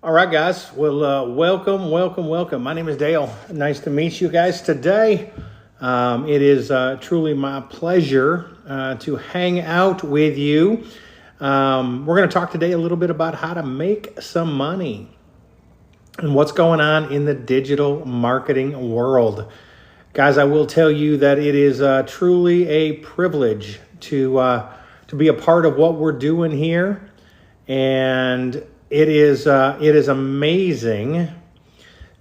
All right, guys. Well, welcome. My name is Dale. Nice to meet you guys today. It is truly my pleasure to hang out with you. We're going to talk today a little bit about how to make some money and what's going on in the digital marketing world. Guys, I will tell you that it is truly a privilege to be a part of what we're doing here, and it is amazing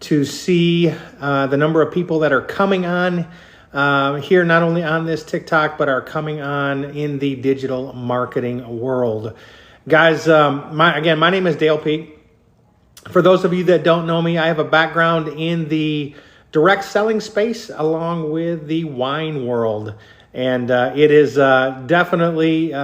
to see the number of people that are coming on here, not only on this TikTok, but are coming on in the digital marketing world. Guys, my name is Dale Peak. For those of you that don't know me, I have a background in the direct selling space along with the wine world. And it is definitely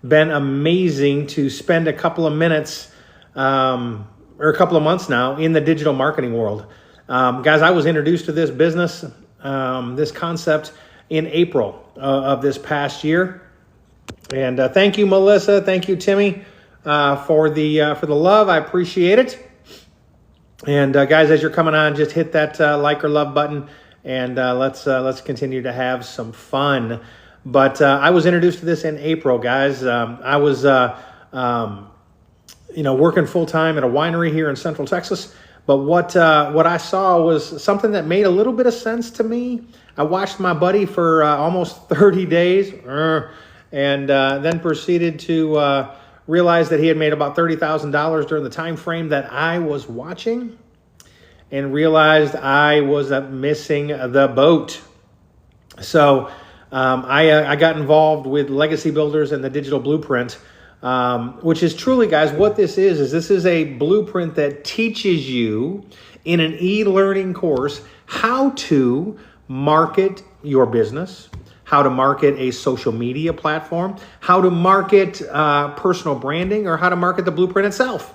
been amazing to spend a couple of minutes or a couple of months now in the digital marketing world. Guys, I was introduced to this business, this concept in April of this past year. And thank you, Melissa. Thank you, Timmy, for the love. I appreciate it. And guys, as you're coming on, just hit that like or love button, and let's continue to have some fun. But I was introduced to this in April, guys. I was working full time at a winery here in Central Texas. But what I saw was something that made a little bit of sense to me. I watched my buddy for almost 30 days, and then proceeded to realize that he had made about $30,000 during the time frame that I was watching, and realized I was missing the boat. So I got involved with Legacy Builders and the Digital Blueprint, which is truly, guys, what this is this is a blueprint that teaches you in an e-learning course how to market your business, how to market a social media platform, how to market personal branding, or how to market the blueprint itself.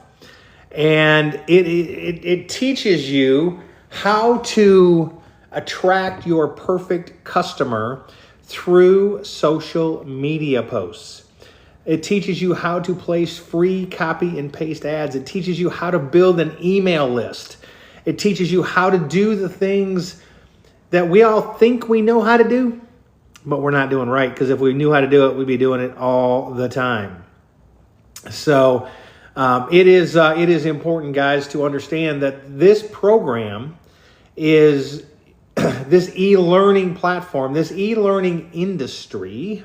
And it teaches you how to attract your perfect customer through social media posts. It teaches you how to place free copy and paste ads. It teaches you how to build an email list. It teaches you how to do the things that we all think we know how to do, but we're not doing right, because if we knew how to do it, we'd be doing it all the time. So it is important, guys, to understand that this program is this e-learning platform, this e-learning industry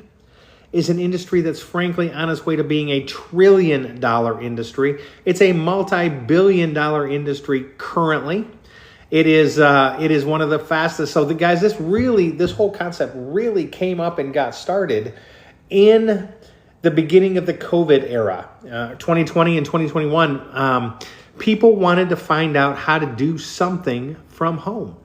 is an industry that's frankly on its way to being a $1 trillion industry. It's a multi-billion-dollar industry currently. It is one of the fastest. So guys, this whole concept really came up and got started in the beginning of the COVID era, 2020 and 2021. People wanted to find out how to do something from home.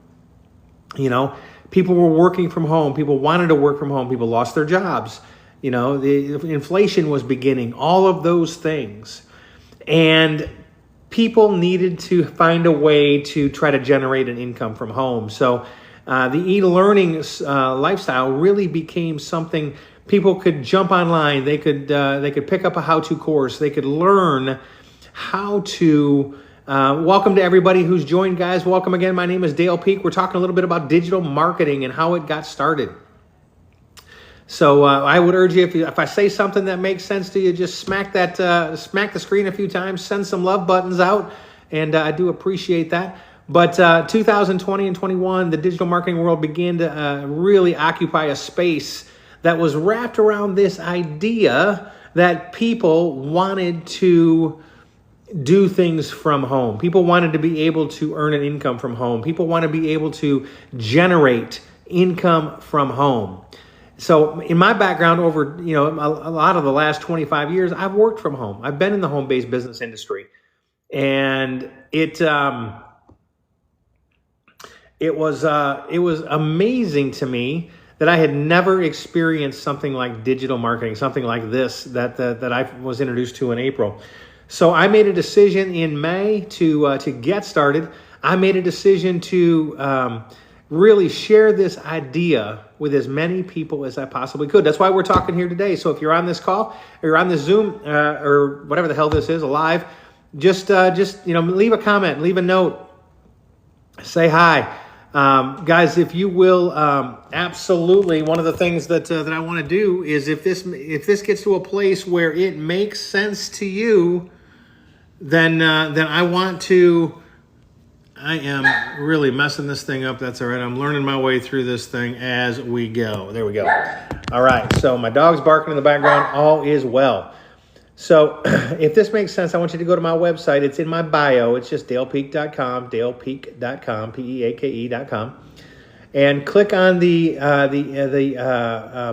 People were working from home. People wanted to work from home. People lost their jobs. The inflation was beginning, all of those things. And people needed to find a way to try to generate an income from home. So the e-learning lifestyle really became something people could jump online. They could pick up a how-to course. They could learn how to. Welcome to everybody who's joined, guys. Welcome again. My name is Dale Peak. We're talking a little bit about digital marketing and how it got started. So I would urge you, if I say something that makes sense to you, just smack the screen a few times, send some love buttons out, and I do appreciate that. But 2020 and 21, the digital marketing world began to really occupy a space that was wrapped around this idea that people wanted to do things from home. People wanted to be able to earn an income from home. People want to be able to generate income from home. So in my background over, a lot of the last 25 years, I've worked from home. I've been in the home-based business industry, and it was amazing to me that I had never experienced something like digital marketing, something like this that I was introduced to in April. So I made a decision in May to get started. I made a decision to really share this idea with as many people as I possibly could. That's why we're talking here today. So if you're on this call, or you're on this Zoom, or whatever the hell this is, live, just leave a comment, leave a note, say hi. Guys, if you will, absolutely. One of the things that I want to do is if this gets to a place where it makes sense to you, then I want to. I am really messing this thing up. That's all right. I'm learning my way through this thing as we go. There we go. All right. So my dog's barking in the background. All is well. So if this makes sense, I want you to go to my website. It's in my bio. It's just dalepeake.com, dalepeake.com, Peake.com. And click on the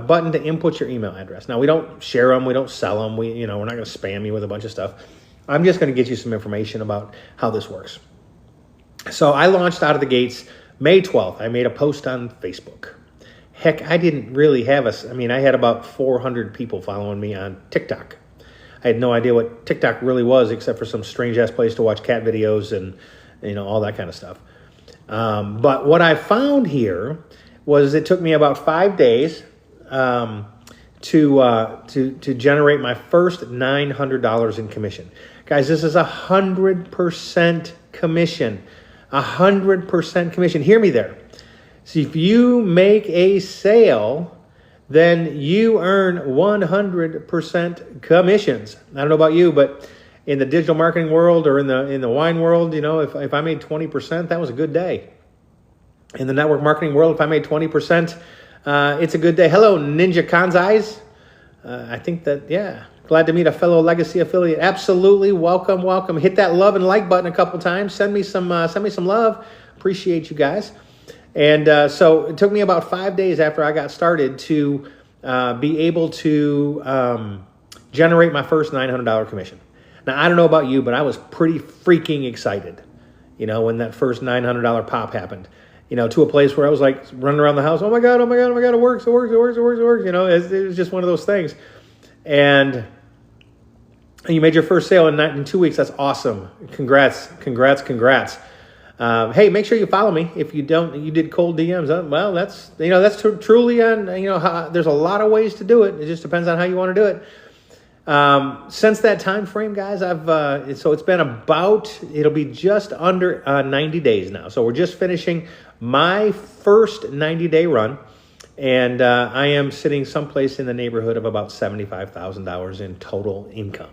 button to input your email address. Now, we don't share them. We don't sell them. We're not going to spam you with a bunch of stuff. I'm just going to get you some information about how this works. So I launched out of the gates May 12th. I made a post on Facebook. Heck, I didn't really have I had about 400 people following me on TikTok. I had no idea what TikTok really was, except for some strange-ass place to watch cat videos and, all that kind of stuff. But what I found here was it took me about 5 days to generate my first $900 in commission. Guys, this is 100% commission. 100% commission. Hear me there. So if you make a sale, then you earn 100% commissions. I don't know about you, but in the digital marketing world or in the wine world, if I made 20%, that was a good day. In the network marketing world, if I made 20%, it's a good day. Hello, Ninja Kanzais. I think that, yeah. Glad to meet a fellow Legacy affiliate. Absolutely. Welcome. Hit that love and like button a couple times. Send me some love. Appreciate you guys. And so it took me about 5 days after I got started to be able to generate my first $900 commission. Now, I don't know about you, but I was pretty freaking excited, when that first $900 pop happened, to a place where I was like running around the house. Oh my God, it works. It was just one of those things. And you made your first sale in 2 weeks. That's awesome. Congrats. Hey, make sure you follow me. If you don't, you did cold DMs. Well, that's truly on. There's a lot of ways to do it. It just depends on how you want to do it. Since that time frame, guys, so it's been it'll be just under 90 days now. So we're just finishing my first 90-day run. And I am sitting someplace in the neighborhood of about $75,000 in total income.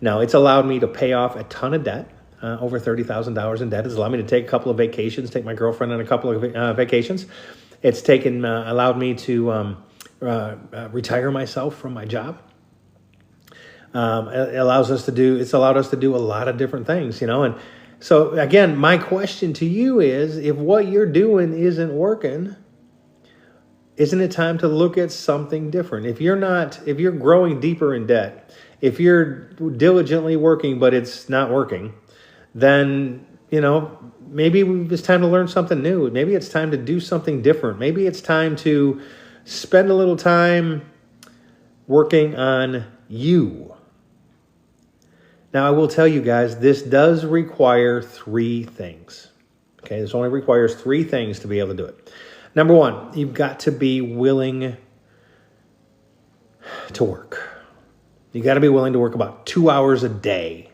Now, it's allowed me to pay off a ton of debt, over $30,000 in debt. It's allowed me to take a couple of vacations, take my girlfriend on a couple of vacations. It's allowed me to retire myself from my job. It's allowed us to do a lot of different things, And so, again, my question to you is, if what you're doing isn't working, isn't it time to look at something different? If you're growing deeper in debt, if you're diligently working but it's not working, then, maybe it's time to learn something new. Maybe it's time to do something different. Maybe it's time to spend a little time working on you. Now, I will tell you guys, this does require 3 things. Okay, this only requires 3 things to be able to do it. Number 1, you've got to be willing to work. You got to be willing to work about 2 hours a day.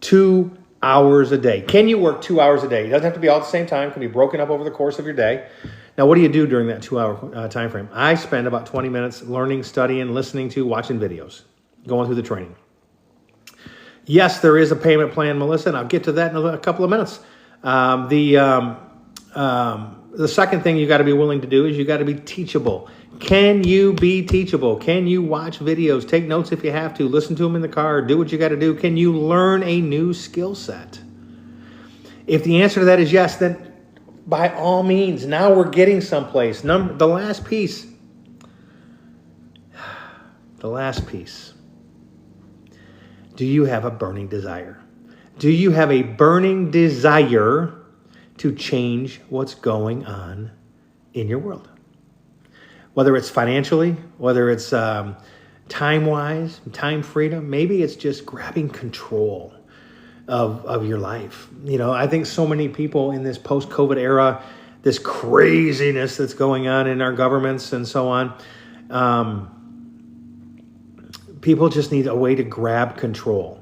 2 hours a day. Can you work 2 hours a day? It doesn't have to be all at the same time. It can be broken up over the course of your day. Now, what do you do during that 2-hour time frame? I spend about 20 minutes learning, studying, listening to, watching videos, going through the training. Yes, there is a payment plan, Melissa, and I'll get to that in a couple of minutes. The second thing you got to be willing to do is you got to be teachable. Can you be teachable? Can you watch videos, take notes if you have to, listen to them in the car, do what you got to do? Can you learn a new skill set? If the answer to that is yes, then by all means, now we're getting someplace. The last piece. Do you have a burning desire? Do you have a burning desire to change what's going on in your world? Whether it's financially, whether it's time-wise, time freedom, maybe it's just grabbing control of your life. I think so many people in this post-COVID era, this craziness that's going on in our governments and so on, people just need a way to grab control.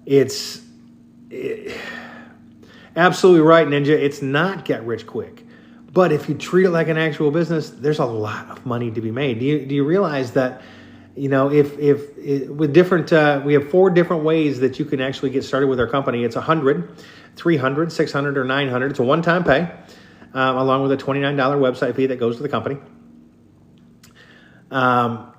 It's absolutely right, Ninja. It's not get rich quick. But if you treat it like an actual business, there's a lot of money to be made. Do you realize that, if with different, we have 4 different ways that you can actually get started with our company. It's 100, 300, 600, or 900. It's a one-time pay, along with a $29 website fee that goes to the company.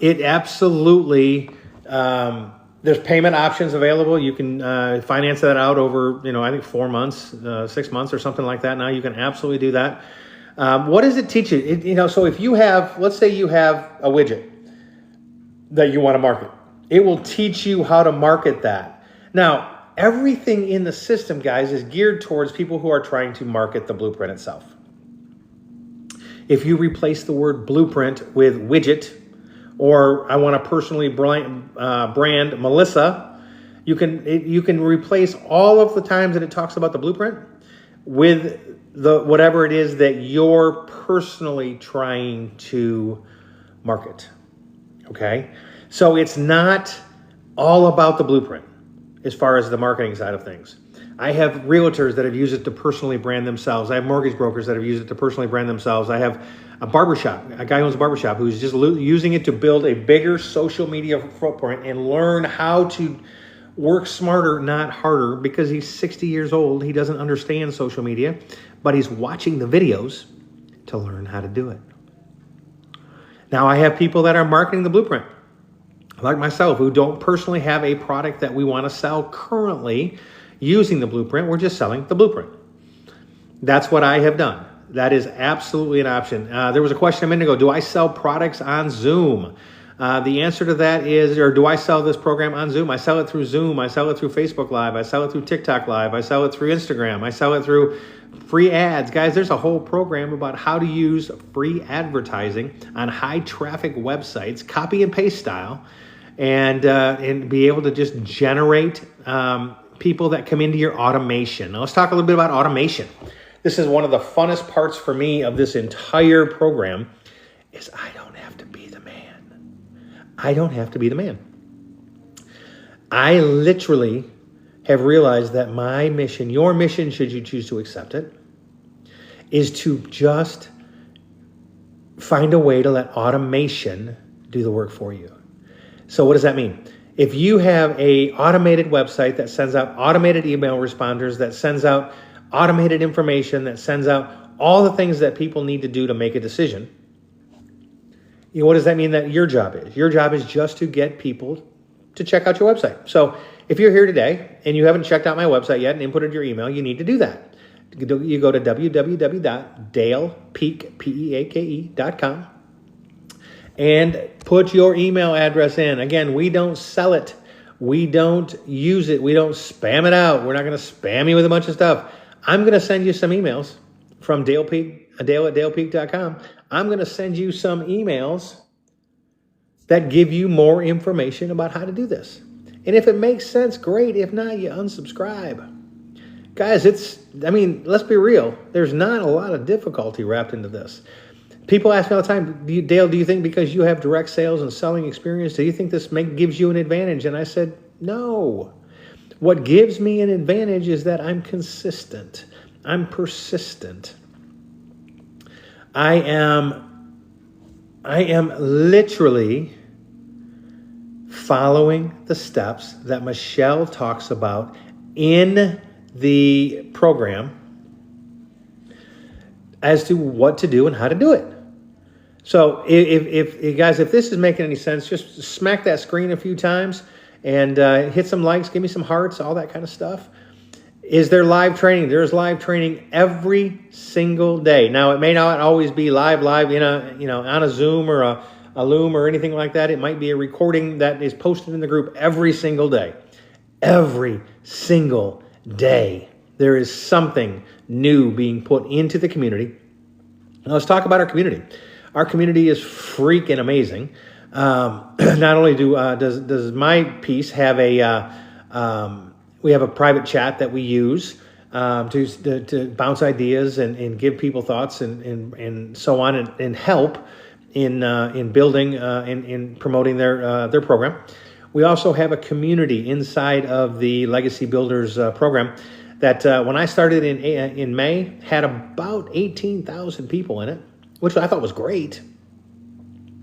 It absolutely, there's payment options available. You can finance that out over, I think 4 months, 6 months or something like that. Now you can absolutely do that. What does it teach you? So if you have, let's say you have a widget that you want to market, it will teach you how to market that. Now, everything in the system, guys, is geared towards people who are trying to market the blueprint itself. If you replace the word blueprint with widget, or I want to personally brand Melissa, you can replace all of the times that it talks about the blueprint with whatever it is that you're personally trying to market. Okay? So it's not all about the blueprint as far as the marketing side of things. I have realtors that have used it to personally brand themselves. I have mortgage brokers that have used it to personally brand themselves. I have a barbershop, a guy who owns a barbershop who's just using it to build a bigger social media footprint and learn how to work smarter, not harder, because he's 60 years old. He doesn't understand social media, but he's watching the videos to learn how to do it. Now, I have people that are marketing the blueprint, like myself, who don't personally have a product that we want to sell currently using the blueprint. We're just selling the blueprint. That's what I have done. That is absolutely an option. There was a question a minute ago, do I sell products on Zoom? The answer to that is, or do I sell this program on Zoom? I sell it through Zoom. I sell it through Facebook Live. I sell it through TikTok Live. I sell it through Instagram. I sell it through free ads. Guys, there's a whole program about how to use free advertising on high traffic websites, copy and paste style, and be able to just generate people that come into your automation. Now let's talk a little bit about automation. This is one of the funnest parts for me of this entire program is I don't have to be the man. I don't have to be the man. I literally have realized that my mission, your mission, should you choose to accept it, is to just find a way to let automation do the work for you. So what does that mean? If you have a automated website that sends out automated email responders, that sends out automated information, that sends out all the things that people need to do to make a decision, what does that mean that your job is? Your job is just to get people to check out your website. So if you're here today and you haven't checked out my website yet and inputted your email, you need to do that. You go to www.dalepeake.com and put your email address in. Again, we don't sell it. We don't use it. We don't spam it out. We're not going to spam you with a bunch of stuff. I'm going to send you some emails from Dale at dalepeake.com. I'm going to send you some emails that give you more information about how to do this. And if it makes sense, great. If not, you unsubscribe. Guys, let's be real. There's not a lot of difficulty wrapped into this. People ask me all the time, Dale, do you think because you have direct sales and selling experience, do you think this gives you an advantage? And I said, no. What gives me an advantage is that I'm consistent. I'm persistent. I am literally following the steps that Michelle talks about in the program as to what to do and how to do it. So if guys, if this is making any sense, just smack that screen a few times and hit some likes, give me some hearts, all that kind of stuff. Is there live training? There's live training every single day. Now, it may not always be live on a Zoom or a Loom or anything like that. It might be a recording that is posted in the group every single day. Every single day, there is something new being put into the community. Now, let's talk about our community. Our community is freaking amazing. Not only does my piece have we have a private chat that we use to bounce ideas and give people thoughts and so on and help in building in promoting their program. We also have a community inside of the Legacy Builders program that when I started in May had about 18,000 people in it, which I thought was great,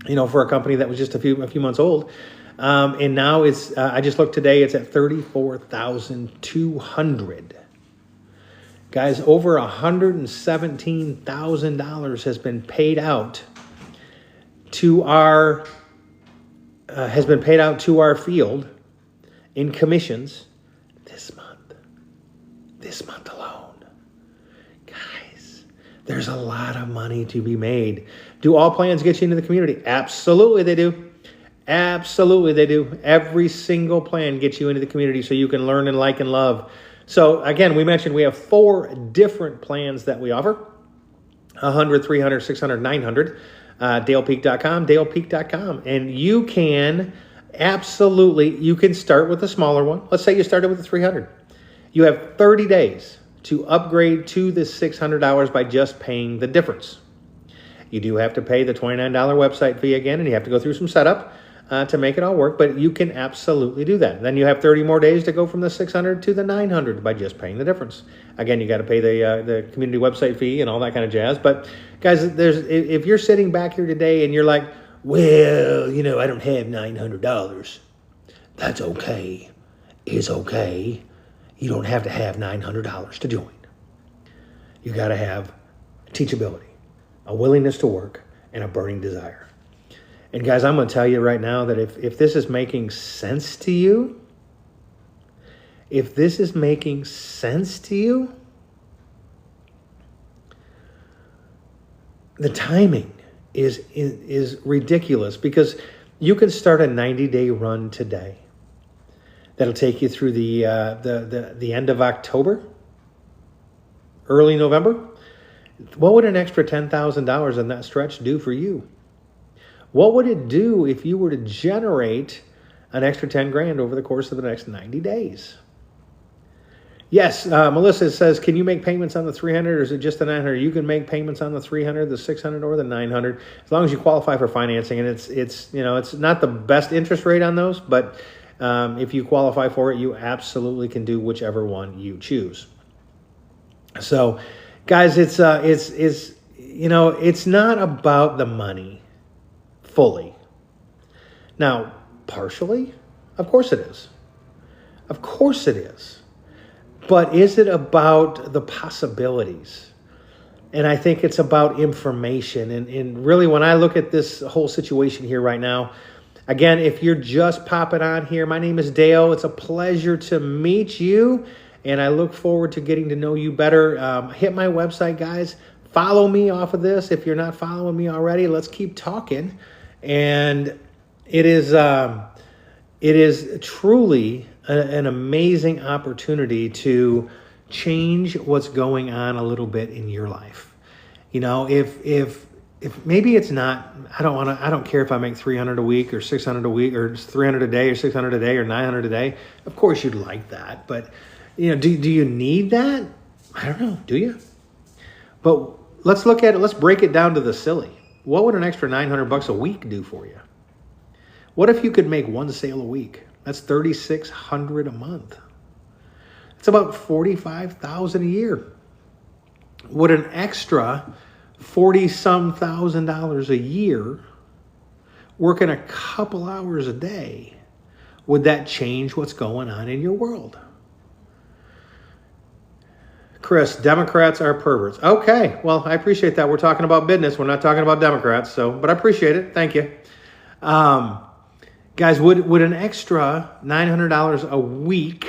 for a company that was just a few months old. And now it's, I just looked today, it's at 34,200. Guys, over $117,000 has been paid out to our field in commissions this month alone. Guys, there's a lot of money to be made. Do all plans get you into the community? Absolutely they do. Absolutely they do. Every single plan gets you into the community so you can learn and like and love. So again, we mentioned we have 4 different plans that we offer: 100, 300, 600, 900. DalePeak.com, DalePeak.com. And you can you can start with a smaller one. Let's say you started with a 300. You have 30 days to upgrade to the $600 by just paying the difference. You do have to pay the $29 website fee again, and you have to go through some setup to make it all work, but you can absolutely do that. Then you have 30 more days to go from the 600 to the 900 by just paying the difference. Again, you got to pay the community website fee and all that kind of jazz. But guys, if you're sitting back here today and you're like, well, I don't have $900. That's okay. It's okay. You don't have to have $900 to join. You got to have teachability, a willingness to work, and a burning desire. And guys, I'm going to tell you right now that if this is making sense to you, the timing is ridiculous, because you can start a 90-day run today. That'll take you through the end of October, early November. What would an extra $10,000 in that stretch do for you? What would it do if you were to generate an extra 10 grand over the course of the next 90 days? Yes, Melissa says, can you make payments on the 300 or is it just the 900? You can make payments on the 300, the 600, or the 900 as long as you qualify for financing. And it's not the best interest rate on those, but if you qualify for it, you absolutely can do whichever one you choose. So, guys, it's not about the money fully. Now, partially, of course it is. Of course it is. But is it about the possibilities? And I think it's about information. And really, when I look at this whole situation here right now, again, if you're just popping on here, my name is Dale. It's a pleasure to meet you, and I look forward to getting to know you better. Hit my website, guys. Follow me off of this. If you're not following me already, let's keep talking. And it is truly an amazing opportunity to change what's going on a little bit in your life. If maybe it's not, I don't care if I make 300 a week or 600 a week or 300 a day or 600 a day or 900 a day. Of course you'd like that, but do you need that? I don't know. Do you? But let's look at it. Let's break it down to the silly. What would an extra $900 a week do for you? What if you could make one sale a week? That's $3,600 a month. It's about $45,000 a year. Would an extra $40-some thousand a year, working a couple hours a day, would that change what's going on in your world? Chris, Democrats are perverts. Okay, well, I appreciate that. We're talking about business. We're not talking about Democrats, but I appreciate it. Thank you. Guys, would an extra $900 a week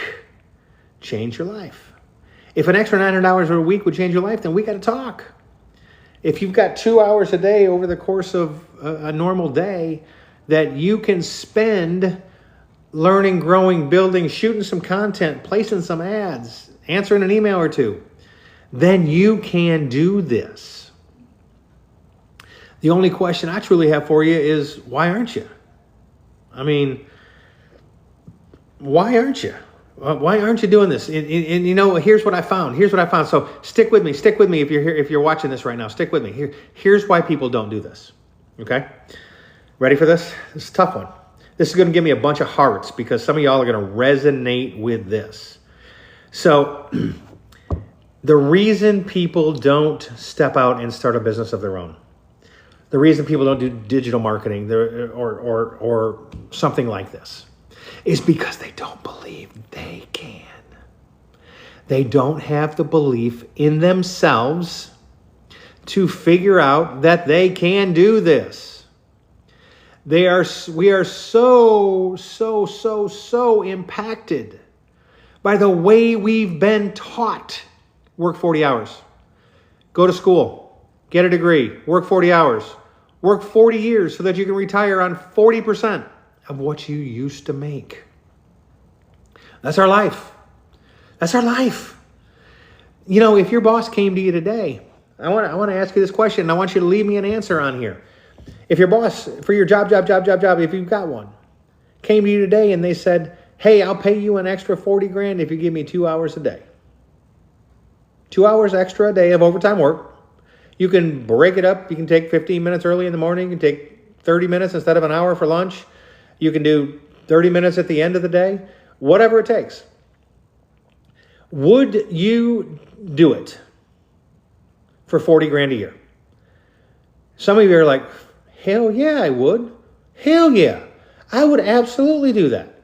change your life? If an extra $900 a week would change your life, then we got to talk. If you've got 2 hours a day over the course of a normal day that you can spend learning, growing, building, shooting some content, placing some ads, answering an email or two, then you can do this. The only question I truly have for you is, why aren't you? I mean, why aren't you? Why aren't you doing this? And here's what I found. So stick with me if you're here, if you're watching this right now. Stick with me. Here's why people don't do this. Okay? Ready for this? This is a tough one. This is going to give me a bunch of hearts because some of y'all are going to resonate with this. So the reason people don't step out and start a business of their own, the reason people don't do digital marketing or something like this is because they don't believe they can. They don't have the belief in themselves to figure out that they can do this. We are so impacted by the way we've been taught. Work 40 hours. Go to school. Get a degree. Work 40 hours. Work 40 years so that you can retire on 40% of what you used to make. That's our life. That's our life. You know, if your boss came to you today, I want to ask you this question, and I want you to leave me an answer on here. If your boss, for your job, if you've got one, came to you today and they said, hey, I'll pay you an extra 40 grand if you give me 2 hours a day. 2 hours extra a day of overtime work. You can break it up. You can take 15 minutes early in the morning. You can take 30 minutes instead of an hour for lunch. You can do 30 minutes at the end of the day. Whatever it takes. Would you do it for 40 grand a year? Some of you are like, hell yeah, I would. Hell yeah. I would absolutely do that.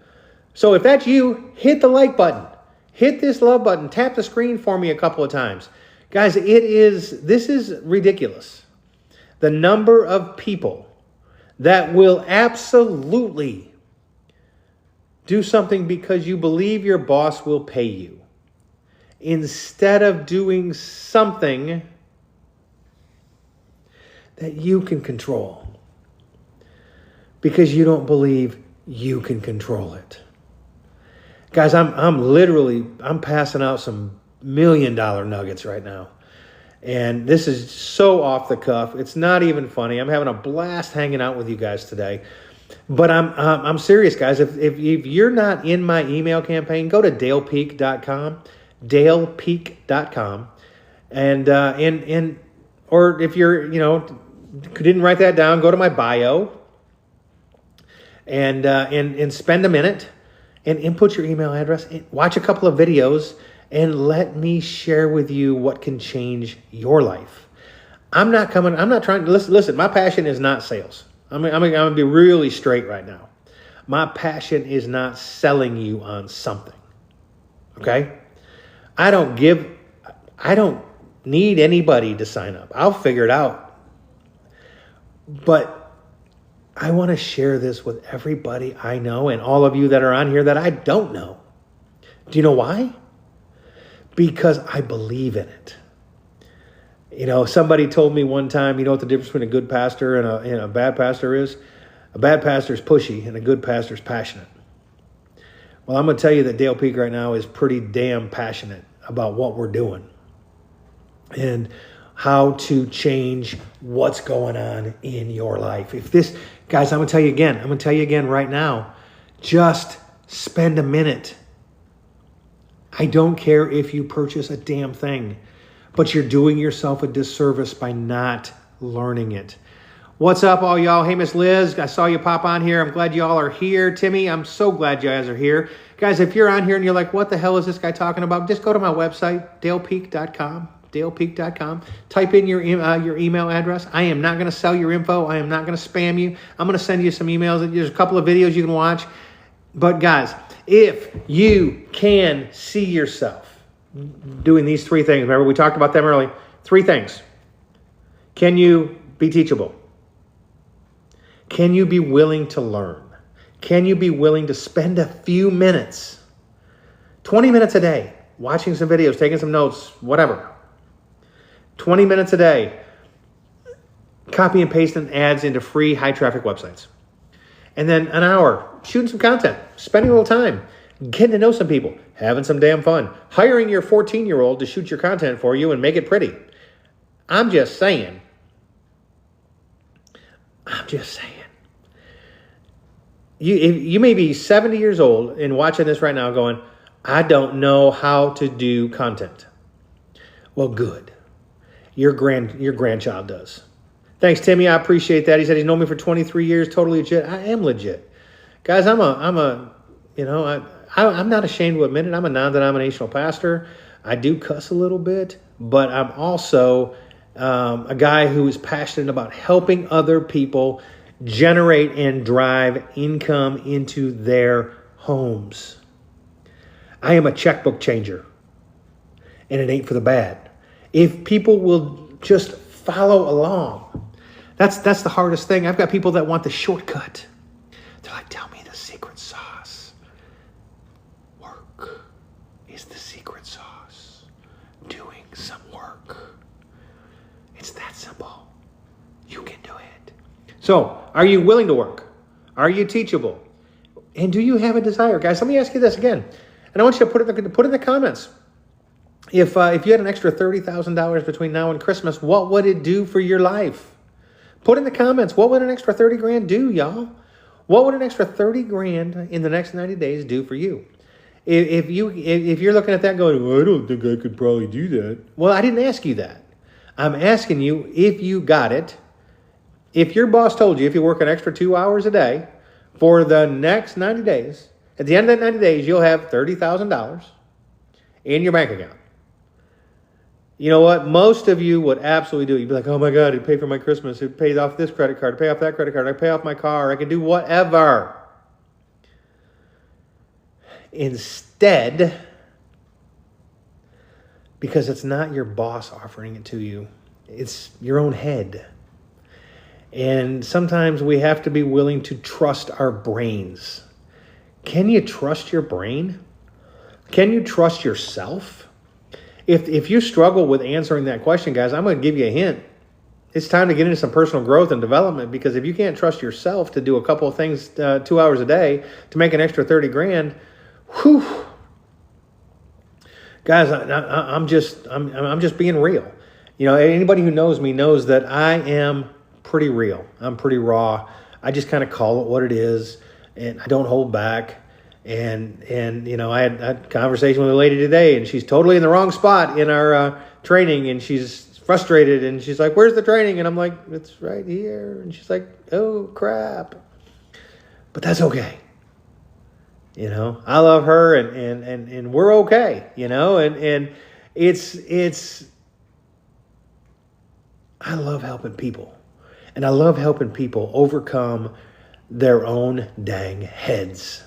So if that's you, hit the like button. Hit this love button. Tap the screen for me a couple of times. Guys, this is ridiculous. The number of people that will absolutely do something because you believe your boss will pay you, instead of doing something that you can control because you don't believe you can control it. Guys, I'm passing out some $1 million nuggets right now. And this is so off the cuff. It's not even funny. I'm having a blast hanging out with you guys today. But I'm serious, guys. If you're not in my email campaign, go to dalepeak.com. dalepeak.com, and or if you're, didn't write that down, go to my bio and spend a minute and input your email address and watch a couple of videos and let me share with you what can change your life. I'm not trying to listen. My passion is not sales. I'm going to be really straight right now. My passion is not selling you on something. Okay? I don't need anybody to sign up. I'll figure it out. But I want to share this with everybody I know and all of you that are on here that I don't know. Do you know why? Because I believe in it. Somebody told me one time, what the difference between a good pastor and a bad pastor is? A bad pastor is pushy and a good pastor is passionate. Well, I'm going to tell you that Dale Peak right now is pretty damn passionate about what we're doing and how to change what's going on in your life. Guys, I'm going to tell you again right now, just spend a minute. I don't care if you purchase a damn thing, but you're doing yourself a disservice by not learning it. What's up, all y'all? Hey, Miss Liz, I saw you pop on here. I'm glad y'all are here. Timmy, I'm so glad you guys are here. Guys, if you're on here and you're like, what the hell is this guy talking about? Just go to my website, dalepeak.com, dalepeak.com. Type in your email address. I am not going to sell your info. I am not going to spam you. I'm going to send you some emails. There's a couple of videos you can watch. But guys, if you can see yourself doing these three things, remember we talked about them earlier, 3 things. Can you be teachable? Can you be willing to learn? Can you be willing to spend a few minutes, 20 minutes a day, watching some videos, taking some notes, whatever. 20 minutes a day, copy and pasting ads into free high traffic websites. And then an hour shooting some content, spending a little time, getting to know some people, having some damn fun, hiring your 14-year-old to shoot your content for you and make it pretty. I'm just saying. You may be 70 years old and watching this right now going, I don't know how to do content. Well, good. Your grandchild does. Thanks, Timmy. I appreciate that. He said he's known me for 23 years. Totally legit. I am legit. Guys, I'm not ashamed to admit it. I'm a non-denominational pastor. I do cuss a little bit, but I'm also a guy who is passionate about helping other people generate and drive income into their homes. I am a checkbook changer, and it ain't for the bad. If people will just follow along, that's the hardest thing. I've got people that want the shortcut. They're like, tell me the secret sauce. Work is the secret sauce. Doing some work. It's that simple. You can do it. So, are you willing to work? Are you teachable? And do you have a desire? Guys, let me ask you this again. And I want you to put it in the comments. If you had an extra $30,000 between now and Christmas, what would it do for your life? Put in the comments, what would an extra 30 grand do, y'all? What would an extra 30 grand in the next 90 days do for you? If you're looking at that going, well, I don't think I could probably do that. Well, I didn't ask you that. I'm asking you if you got it. If your boss told you if you work an extra 2 hours a day for the next 90 days, at the end of that 90 days, you'll have $30,000 in your bank account. You know what? Most of you would absolutely do it. You'd be like, oh my God, it'd pay for my Christmas. It'd pay off this credit card, it'd pay off that credit card, I'd pay off my car, I could do whatever. Instead, because it's not your boss offering it to you, it's your own head. And sometimes we have to be willing to trust our brains. Can you trust your brain? Can you trust yourself? If you struggle with answering that question, guys, I'm going to give you a hint. It's time to get into some personal growth and development, because if you can't trust yourself to do a couple of things 2 hours a day to make an extra 30 grand, whew. Guys, I'm just being real. You know, anybody who knows me knows that I am pretty real. I'm pretty raw. I just kind of call it what it is, and I don't hold back. And you know, I had a conversation with a lady today, and she's totally in the wrong spot in our training, and she's frustrated, and she's like, where's the training? And I'm like, it's right here. And she's like, oh, crap. But that's okay. You know, I love her, and we're okay, you know, and it's I love helping people, and I love helping people overcome their own dang heads.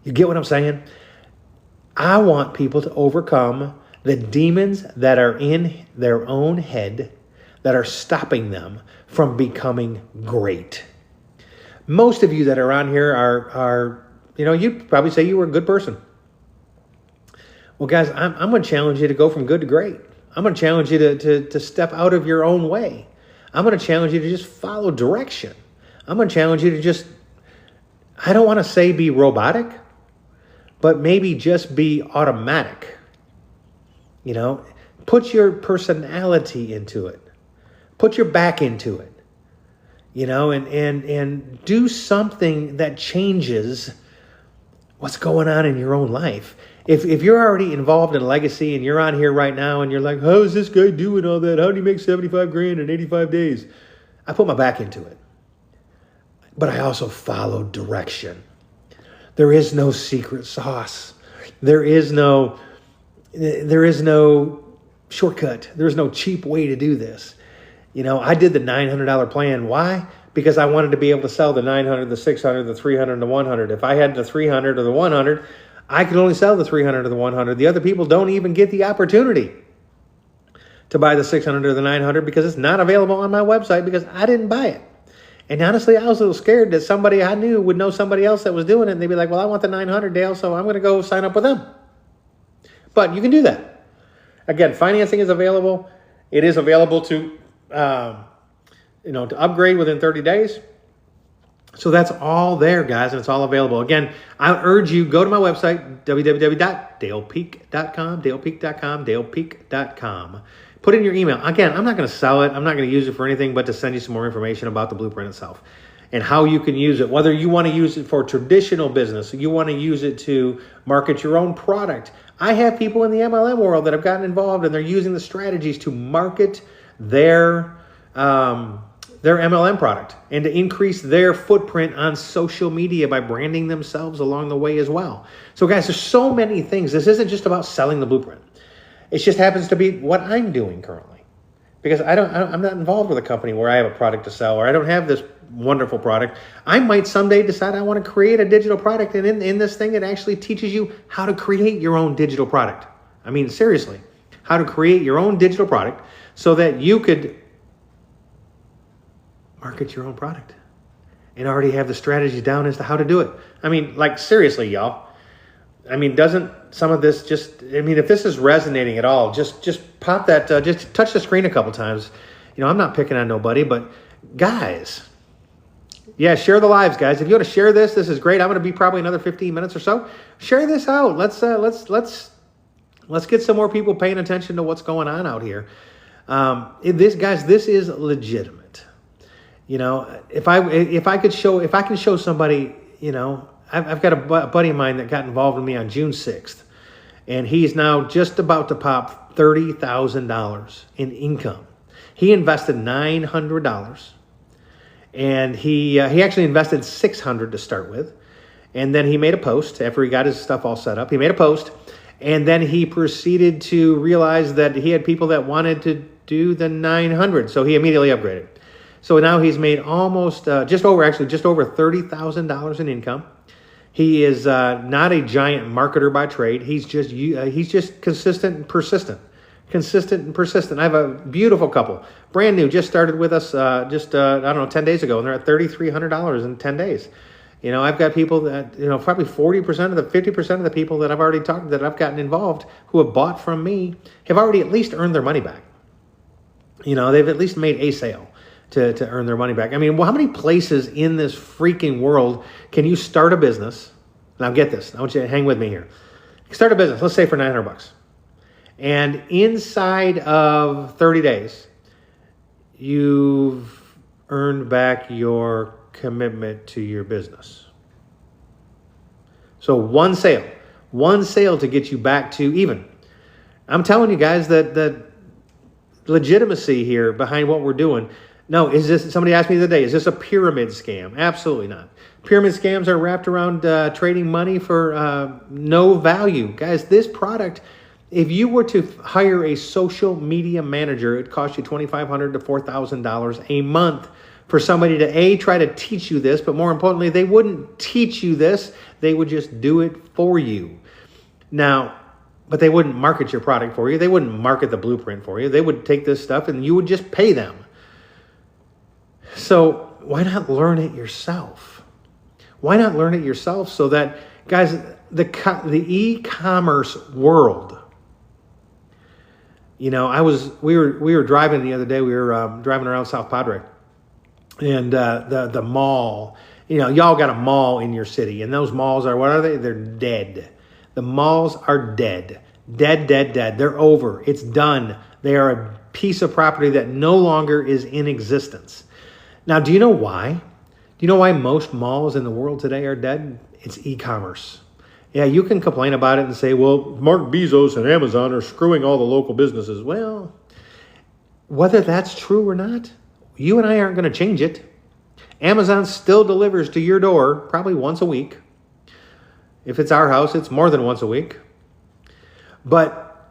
You get what I'm saying? I want people to overcome the demons that are in their own head that are stopping them from becoming great. Most of you that are on here are you know, you'd probably say you were a good person. Well, guys, I'm going to challenge you to go from good to great. I'm going to challenge you to step out of your own way. I'm going to challenge you to just follow direction. I'm going to challenge you to just, I don't want to say be robotic, but maybe just be automatic. You know, put your personality into it. Put your back into it. You know, and do something that changes what's going on in your own life. If you're already involved in legacy and you're on here right now and you're like, how is this guy doing all that? How did he make 75 grand in 85 days? I put my back into it. But I also followed direction. There is no secret sauce. There is no shortcut. There's no cheap way to do this. You know, I did the $900 plan. Why? Because I wanted to be able to sell the 900, the 600, the 300, the 100. If I had the 300 or the 100, I could only sell the 300 or the 100. The other people don't even get the opportunity to buy the 600 or the 900 because it's not available on my website because I didn't buy it. And honestly, I was a little scared that somebody I knew would know somebody else that was doing it. And they'd be like, well, I want the 900, Dale, so I'm going to go sign up with them. But you can do that. Again, financing is available. It is available to, to upgrade within 30 days. So that's all there, guys, and it's all available. Again, I urge you, go to my website, www.dalepeak.com, dalepeak.com. Put in your email. Again, I'm not going to sell it. I'm not going to use it for anything but to send you some more information about the blueprint itself and how you can use it. Whether you want to use it for traditional business, you want to use it to market your own product. I have people in the MLM world that have gotten involved and they're using the strategies to market their their MLM product and to increase their footprint on social media by branding themselves along the way as well. So guys, there's so many things. This isn't just about selling the blueprint. It just happens to be what I'm doing currently, because I'm not involved with a company where I have a product to sell, or I don't have this wonderful product. I might someday decide I want to create a digital product, and in this thing, it actually teaches you how to create your own digital product. I mean, seriously, how to create your own digital product so that you could market your own product and already have the strategy down as to how to do it. I mean, like, seriously, y'all. I mean, doesn't some of this just, I mean, if this is resonating at all, just pop that, just touch the screen a couple times. You know, I'm not picking on nobody, but guys, yeah, share the lives, guys. If you want to share this, this is great. I'm going to be probably another 15 minutes or so. Share this out. Let's get some more people paying attention to what's going on out here. This is legitimate. You know, if I can show somebody, you know, I've got a buddy of mine that got involved with me on June 6th, and he's now just about to pop $30,000 in income. He invested $900, and he actually invested $600 to start with, and then he made a post after he got his stuff all set up. He made a post, and then he proceeded to realize that he had people that wanted to do the $900, so he immediately upgraded. So now he's made almost just over $30,000 in income. He is not a giant marketer by trade. He's just consistent and persistent. I have a beautiful couple, brand new, just started with us I don't know, 10 days ago, and they're at $3,300 in 10 days. You know, I've got people that, you know, probably 40% of the 50% of the people that I've already talked, that I've gotten involved, who have bought from me, have already at least earned their money back. You know, they've at least made a sale to earn their money back. I mean, well, how many places in this freaking world can you start a business? Now get this. I want you to hang with me here. Start a business, let's say for $900. And inside of 30 days, you've earned back your commitment to your business. So one sale to get you back to even. I'm telling you guys that legitimacy here behind what we're doing. No, somebody asked me the other day, is this a pyramid scam? Absolutely not. Pyramid scams are wrapped around trading money for no value. Guys, this product, if you were to hire a social media manager, it'd cost you $2,500 to $4,000 a month for somebody to try to teach you this, but more importantly, they wouldn't teach you this. They would just do it for you. Now, but they wouldn't market your product for you. They wouldn't market the blueprint for you. They would take this stuff and you would just pay them. So why not learn it yourself? Why not learn it yourself so that, guys, the e-commerce world, you know, we were driving the other day. We were driving around South Padre, and the mall. You know, y'all got a mall in your city, and those malls are, what are they? They're dead. The malls are dead. Dead. They're over. It's done. They are a piece of property that no longer is in existence. Now, do you know why? Do you know why most malls in the world today are dead? It's e-commerce. Yeah, you can complain about it and say, well, Mark Bezos and Amazon are screwing all the local businesses. Well, whether that's true or not, you and I aren't going to change it. Amazon still delivers to your door probably once a week. If it's our house, it's more than once a week. But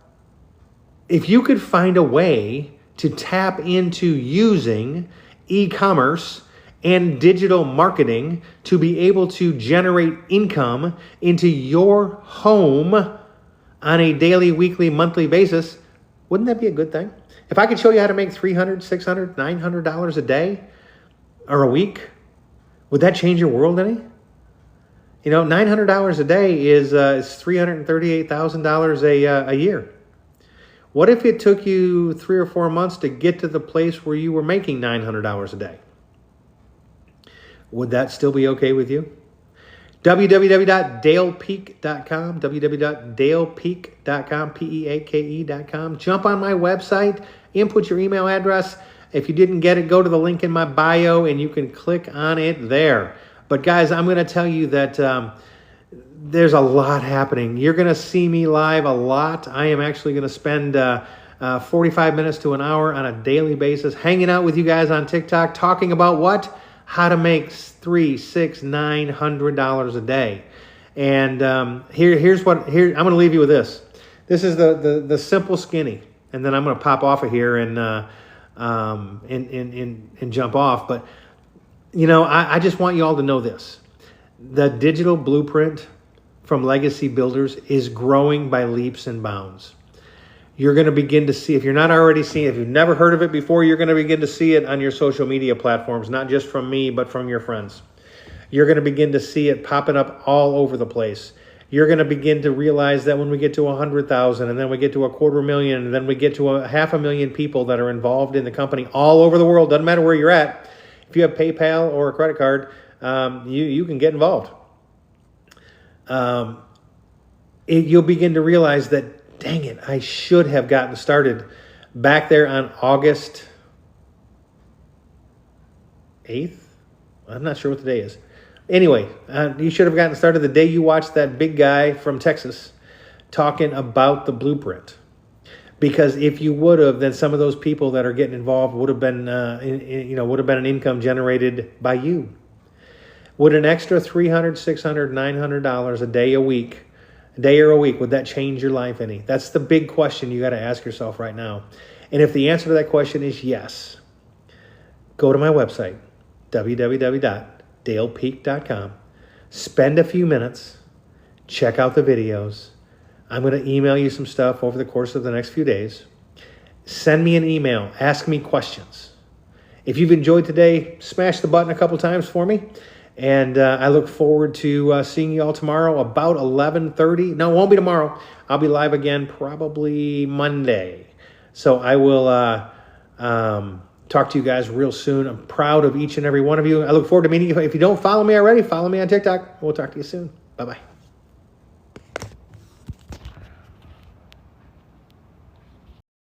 if you could find a way to tap into using e-commerce and digital marketing to be able to generate income into your home on a daily, weekly, monthly basis, wouldn't that be a good thing? If I could show you how to make $300, $600, $900 a day or a week, would that change your world any? You know, $900 a day is $338,000 a year. What if it took you 3 or 4 months to get to the place where you were making $900 a day? Would that still be okay with you? www.dalepeak.com, www.dalepeak.com, Peake.com. Jump on my website, input your email address. If you didn't get it, go to the link in my bio and you can click on it there. But guys, I'm going to tell you that there's a lot happening. You're going to see me live a lot. I am actually going to spend 45 minutes to an hour on a daily basis, hanging out with you guys on TikTok, talking about what? How to make $300, $600, $900 a day. And here's what I'm going to leave you with this. This is the simple skinny, and then I'm going to pop off of here and jump off. But I just want you all to know this: the digital blueprint from Legacy Builders is growing by leaps and bounds. You're going to begin to see, if you're not already seeing it, if you've never heard of it before, you're going to begin to see it on your social media platforms, not just from me, but from your friends. You're going to begin to see it popping up all over the place. You're going to begin to realize that when we get to 100,000, and then we get to 250,000, and then we get to 500,000 people that are involved in the company all over the world, doesn't matter where you're at. If you have PayPal or a credit card, you can get involved. You'll begin to realize that, dang it, I should have gotten started back there on August 8th. I'm not sure what the day is. Anyway, you should have gotten started the day you watched that big guy from Texas talking about the blueprint. Because if you would have, then some of those people that are getting involved would have been, an income generated by you. Would an extra $300, $600, $900 a day or a week, would that change your life any? That's the big question you got to ask yourself right now. And if the answer to that question is yes, go to my website, www.dalepeak.com. Spend a few minutes, check out the videos. I'm going to email you some stuff over the course of the next few days. Send me an email. Ask me questions. If you've enjoyed today, smash the button a couple times for me. And I look forward to seeing you all tomorrow about 11:30. No, it won't be tomorrow. I'll be live again probably Monday. So I will talk to you guys real soon. I'm proud of each and every one of you. I look forward to meeting you. If you don't follow me already, follow me on TikTok. We'll talk to you soon. Bye-bye.